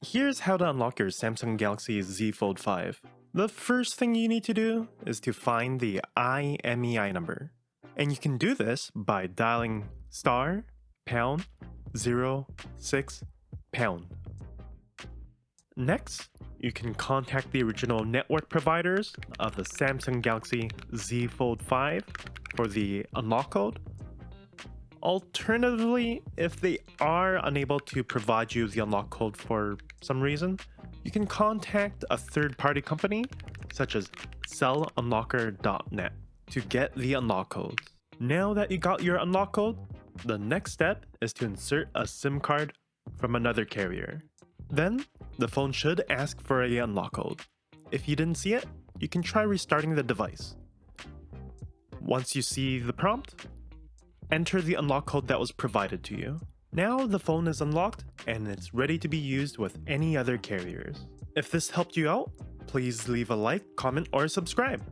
Here's how to unlock your Samsung Galaxy Z Fold 5. The first thing you need to do is to find the IMEI number. And you can do this by dialing *##06#. Next, you can contact the original network providers of the Samsung Galaxy Z Fold 5 for the unlock code. Alternatively, if they are unable to provide you the unlock code for some reason, you can contact a third-party company such as Cellunlocker.net to get the unlock codes. Now that you got your unlock code, the next step is to insert a SIM card from another carrier. Then, the phone should ask for a unlock code. If you didn't see it, you can try restarting the device. Once you see the prompt, enter the unlock code that was provided to you. Now the phone is unlocked and it's ready to be used with any other carriers. If this helped you out, please leave a like, comment, or subscribe.